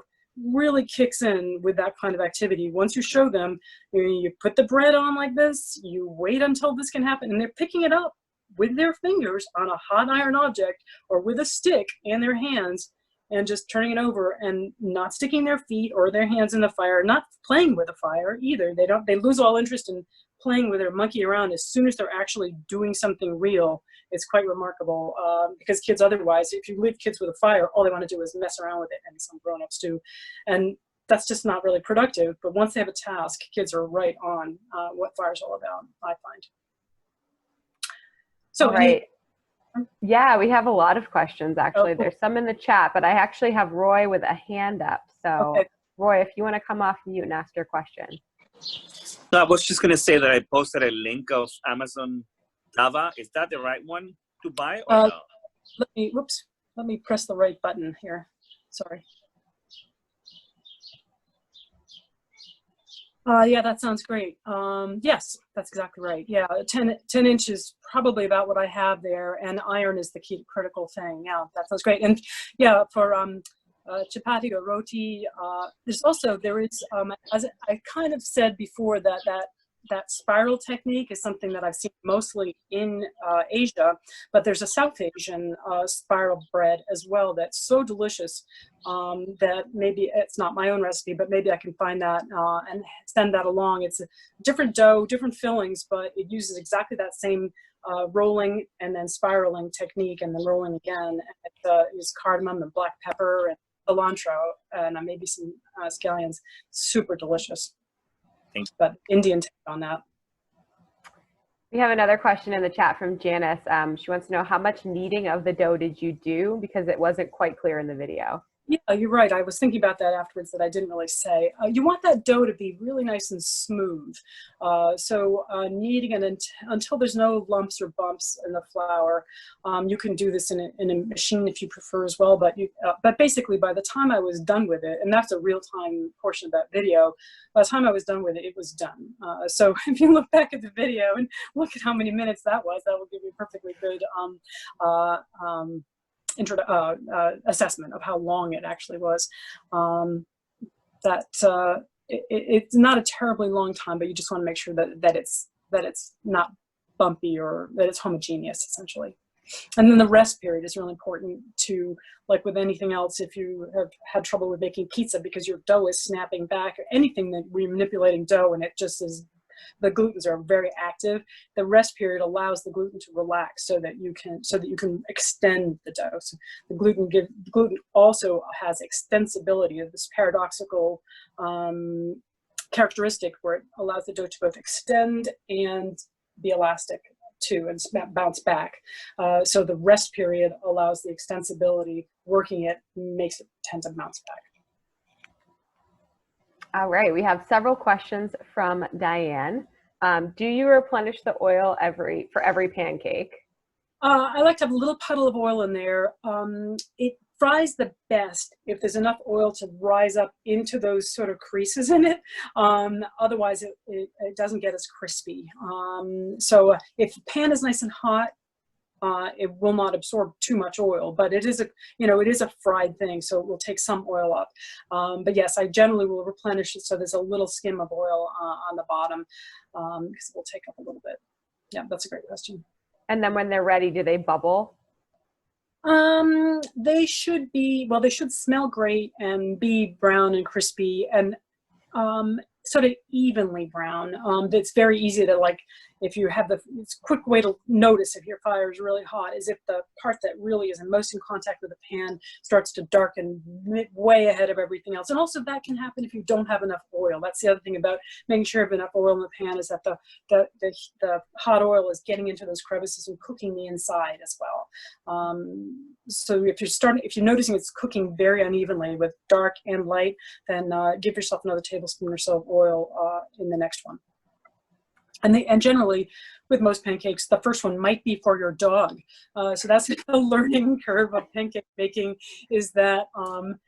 really kicks in with that kind of activity. Once you show them, you put the bread on like this, you wait until this can happen, and they're picking it up with their fingers on a hot iron object or with a stick in their hands and just turning it over, and not sticking their feet or their hands in the fire, not playing with the fire either. They lose all interest in playing with or monkey around as soon as they're actually doing something real. It's quite remarkable, because kids otherwise, if you leave kids with a fire, all they want to do is mess around with it, and some grown-ups do. And that's just not really productive. But once they have a task, kids are right on what fire's all about, I find. So right. Yeah, we have a lot of questions, actually. Oh, cool. There's some in the chat, but I actually have Roy with a hand up. So, okay. Roy, if you want to come off mute and ask your question. No, I was just going to say that I posted a link of Amazon Dava, is that the right one to buy or Uh, no? Let me press the right button here. Sorry. Yeah, that sounds great. Yes, that's exactly right. Yeah, 10 inches, probably about what I have there, and iron is the key critical thing. Yeah, that sounds great. And yeah, for chapati or roti, there is, as I kind of said before, that spiral technique is something that I've seen mostly in Asia, but there's a South Asian spiral bread as well that's so delicious that maybe it's not my own recipe, but maybe I can find that and send that along. It's a different dough, different fillings, but it uses exactly that same rolling and then spiraling technique and then rolling again. It uses cardamom and black pepper and cilantro and maybe some scallions. Super delicious. Thanks. But Indian take on that. We have another question in the chat from Janice. She wants to know, how much kneading of the dough did you do? Because it wasn't quite clear in the video. Yeah, you're right. I was thinking about that afterwards that I didn't really say. You want that dough to be really nice and smooth. So kneading it until there's no lumps or bumps in the flour. You can do this in a machine if you prefer as well. But basically, by the time I was done with it, and that's a real-time portion of that video, by the time I was done with it, it was done. So if you look back at the video and look at how many minutes that was, that will give you a perfectly good assessment of how long it actually was. It's not a terribly long time, but you just want to make sure that it's not bumpy or that it's homogeneous, essentially. And then the rest period is really important to, like with anything else, if you have had trouble with making pizza because your dough is snapping back, or anything that we're manipulating dough and it just is, the glutens are very active. The rest period allows the gluten to relax so that you can extend the dough. So the gluten also has extensibility of this paradoxical characteristic where it allows the dough to both extend and be elastic too and bounce back. So the rest period allows the extensibility. Working it makes it tend to bounce back. All right, we have several questions from Diane. Do you replenish the oil for every pancake? I like to have a little puddle of oil in there. It fries the best if there's enough oil to rise up into those sort of creases in it. Otherwise, it doesn't get as crispy. So if the pan is nice and hot, it will not absorb too much oil, but it is a fried thing, so it will take some oil up. But yes, I generally will replenish it so there's a little skim of oil on the bottom because it will take up a little bit. Yeah, that's a great question. And then when they're ready, do they bubble? They should smell great and be brown and crispy and sort of evenly brown. It's very easy to, like, if you have it's a quick way to notice if your fire is really hot is if the part that really is in most in contact with the pan starts to darken way ahead of everything else. And also that can happen if you don't have enough oil. That's the other thing about making sure you have enough oil in the pan, is that the hot oil is getting into those crevices and cooking the inside as well. So if you're noticing it's cooking very unevenly with dark and light, then give yourself another tablespoon or so of oil in the next one. And generally, with most pancakes, the first one might be for your dog. So that's the learning curve of pancake making, is that, the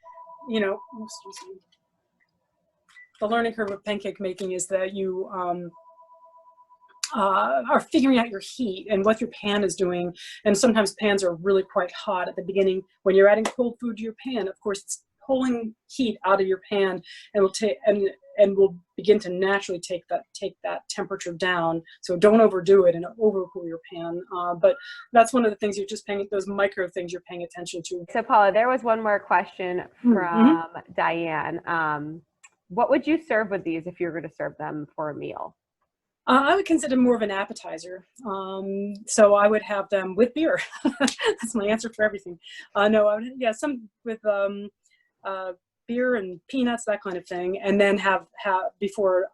learning curve of pancake making is that you are figuring out your heat and what your pan is doing. And sometimes pans are really quite hot at the beginning. When you're adding cold food to your pan, of course, it's pulling heat out of your pan and will begin to naturally take that temperature down. So don't overdo it and overcool your pan. But that's one of the things those micro things you're paying attention to. So Paula, there was one more question from Diane. What would you serve with these if you were going to serve them for a meal? I would consider more of an appetizer. So I would have them with beer. That's my answer for everything. Some with beer and peanuts, that kind of thing, and then have before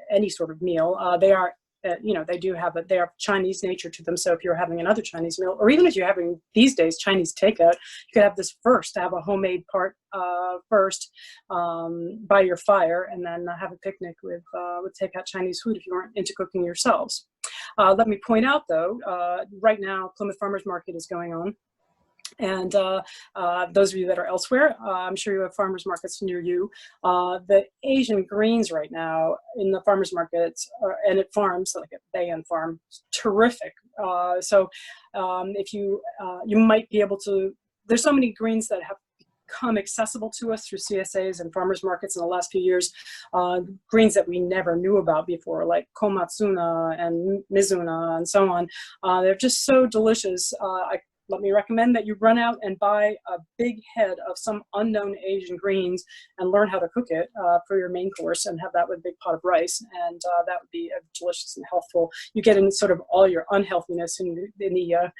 any sort of meal. They are, they have Chinese nature to them. So if you're having another Chinese meal, or even if you're having these days Chinese takeout, you could have this first, have a homemade part first by your fire, and then have a picnic with takeout Chinese food if you aren't into cooking yourselves. Let me point out, though, right now Plymouth Farmers Market is going on. And those of you that are elsewhere, I'm sure you have farmers markets near you. The Asian greens right now in the farmers markets and at farms, like at Bay End Farm, terrific. So if you you might be able to, there's so many greens that have become accessible to us through CSAs and farmers markets in the last few years, greens that we never knew about before, like komatsuna and mizuna and so on. They're just so delicious. Let me recommend that you run out and buy a big head of some unknown Asian greens and learn how to cook it for your main course, and have that with a big pot of rice. And that would be delicious and healthful. You get in sort of all your unhealthiness in the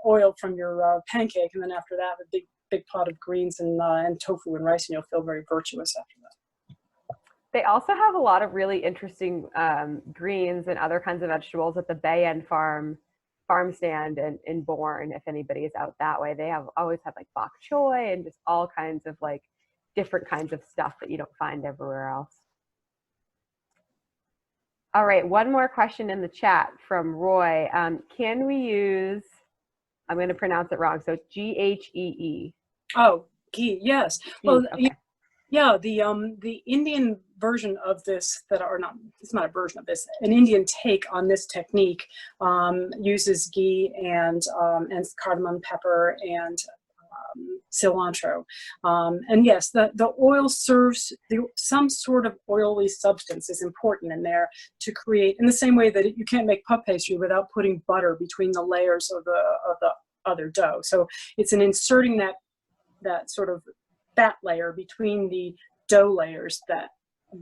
oil from your pancake, and then after that, a big pot of greens and tofu and rice, and you'll feel very virtuous after that. They also have a lot of really interesting greens and other kinds of vegetables at the Bay End farm stand in Bourne. If anybody is out that way, they always have like bok choy and just all kinds of like different kinds of stuff that you don't find everywhere else. All right, one more question in the chat from Roy. Can we use, I'm going to pronounce it wrong, so Ghee? Oh, ghee, yes. Well, Okay. yeah, the Indian version of this it's not a version of this, an Indian take on this technique uses ghee and cardamom, pepper, and cilantro. And yes, the oil serves, some sort of oily substance is important in there to create, in the same way that you can't make puff pastry without putting butter between the layers of the other dough. So it's in inserting that sort of fat layer between the dough layers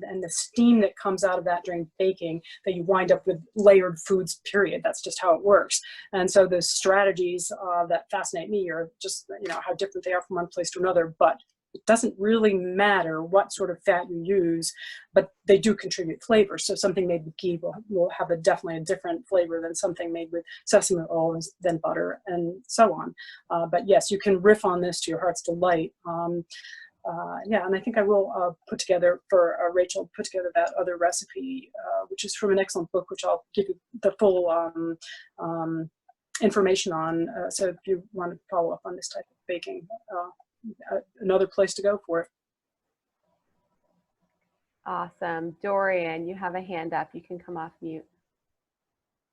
and the steam that comes out of that during baking, that you wind up with layered foods, period. That's just how it works. And so the strategies that fascinate me are just, how different they are from one place to another, but it doesn't really matter what sort of fat you use, but they do contribute flavor. So something made with ghee will have definitely a different flavor than something made with sesame oil, then butter, and so on. But yes, you can riff on this to your heart's delight. Yeah, and I think I will put together for Rachel, put together that other recipe, which is from an excellent book, which I'll give you the full information on. So if you want to follow up on this type of baking, another place to go for it. Awesome. Dorian, you have a hand up. You can come off mute.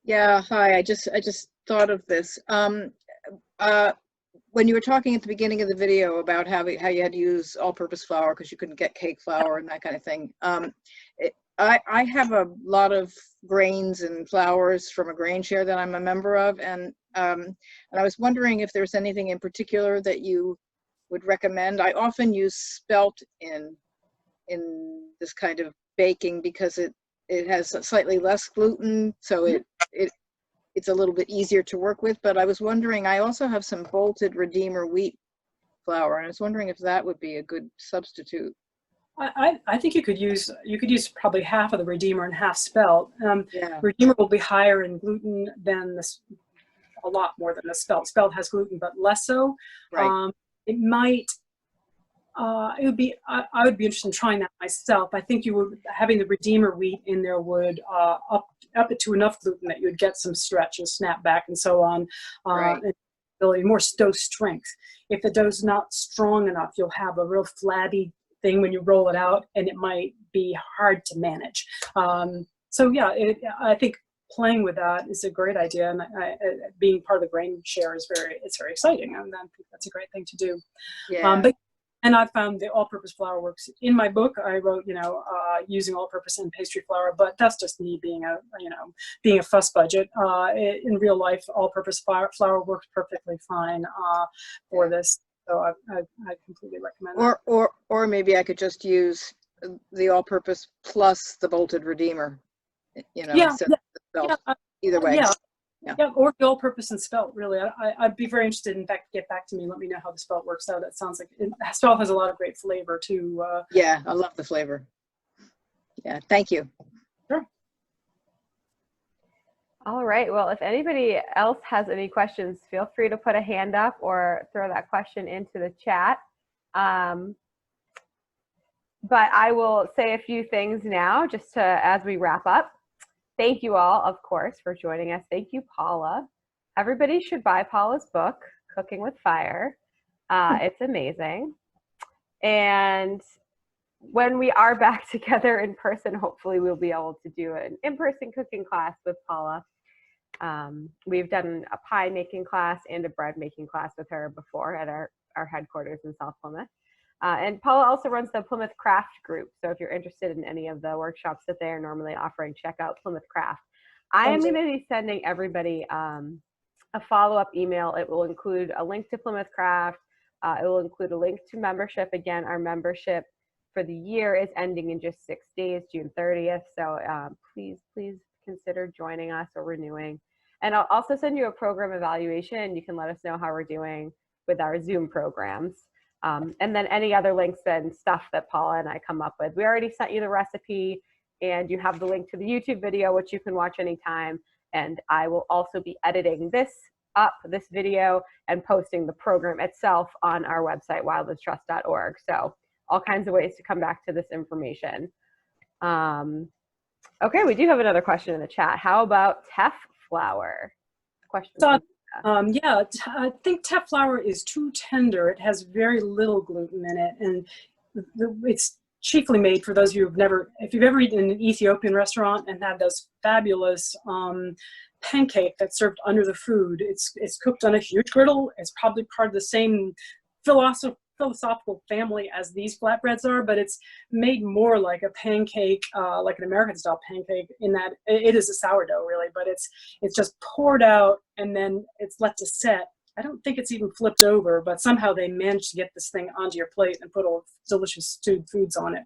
Yeah, hi. I just thought of this. When you were talking at the beginning of the video about how you had to use all-purpose flour because you couldn't get cake flour and that kind of thing, I have a lot of grains and flours from a grain share that I'm a member of, and I was wondering if there's anything in particular that you would recommend. I often use spelt in this kind of baking because it has slightly less gluten, so it's a little bit easier to work with. But I was wondering, I also have some bolted Redeemer wheat flour, and I was wondering if that would be a good substitute. I think you could use probably half of the Redeemer and half spelt. Yeah. Redeemer will be higher in gluten than this, a lot more than the spelt. Spelt has gluten, but less so. Right. It might. It would be. I would be interested in trying that myself. I think having the Redeemer wheat in there would up it to enough gluten that you would get some stretch and snap back and so on. Right. And ability, more dough strength. If the dough's not strong enough, you'll have a real flabby thing when you roll it out, and it might be hard to manage. So yeah, I think playing with that is a great idea, and being part of the grain share is very exciting, and I think that's a great thing to do. Yeah. And I found the all-purpose flour works. In my book, I wrote, using all-purpose and pastry flour, but that's just me being a fuss budget. In real life, all-purpose flour works perfectly fine for this. So I completely recommend that. Or maybe I could just use the all-purpose plus the bolted Redeemer, instead of the spelt. Either way. Yeah, or the all-purpose and spelt, really. I'd be very interested. In fact, get back to me. Let me know how the spelt works out. It sounds like spelt has a lot of great flavor too. Yeah, I love the flavor. Yeah, thank you. Sure. All right. Well, if anybody else has any questions, feel free to put a hand up or throw that question into the chat. But I will say a few things now, just as we wrap up. thank you all, of course, for joining us. Thank you, Paula. Everybody should buy Paula's book, Cooking with Fire. It's amazing. And when we are back together in person, hopefully we'll be able to do an in-person cooking class with Paula. We've done a pie making class and a bread making class with her before at our headquarters in South Plymouth. And Paula also runs the Plymouth Craft group. So if you're interested in any of the workshops that they are normally offering, check out Plymouth Craft. I am going to be sending everybody a follow-up email. It will include a link to Plymouth Craft. It will include a link to membership. Again, our membership for the year is ending in just 6 days, June 30th. So please consider joining us or renewing. And I'll also send you a program evaluation. You can let us know how we're doing with our Zoom programs. And then any other links and stuff that Paula and I come up with. We already sent you the recipe, and you have the link to the YouTube video, which you can watch anytime. And I will also be editing this video, and posting the program itself on our website, wildlandstrust.org. So all kinds of ways to come back to this information. Okay, we do have another question in the chat. How about teff flour? Question. Yeah, I think teff flour is too tender. It has very little gluten in it, and it's chiefly made for those of you who've never, if you've ever eaten in an Ethiopian restaurant and had those fabulous pancake that's served under the food. It's cooked on a huge griddle. It's probably part of the same philosophical family as these flatbreads are, but it's made more like a pancake, like an American style pancake, in that it is a sourdough really, but it's just poured out and then it's let to set. I don't think it's even flipped over, but somehow they managed to get this thing onto your plate and put all delicious stewed foods on it.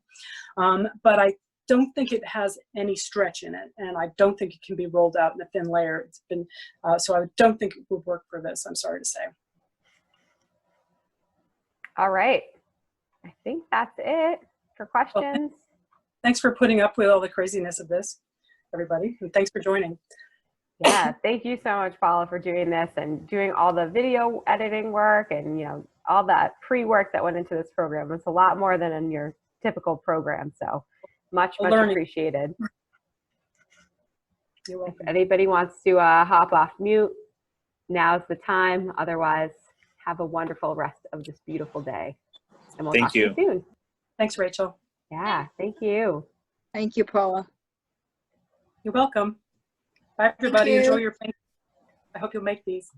But I don't think it has any stretch in it, and I don't think it can be rolled out in a thin layer. It's been so I don't think it would work for this, I'm sorry to say. All right, I think that's it for questions. Well, thanks for putting up with all the craziness of this, everybody, and thanks for joining. Yeah, thank you so much, Paula, for doing this and doing all the video editing work and all that pre-work that went into this program. It's a lot more than in your typical program, so much appreciated. You're welcome. If anybody wants to hop off mute, now's the time. Otherwise, have a wonderful rest of this beautiful day, and we'll talk to you soon. Thanks, Rachel. Yeah, thank you. Thank you, Paula. You're welcome. Bye, everybody. Enjoy your pancakes. I hope you'll make these.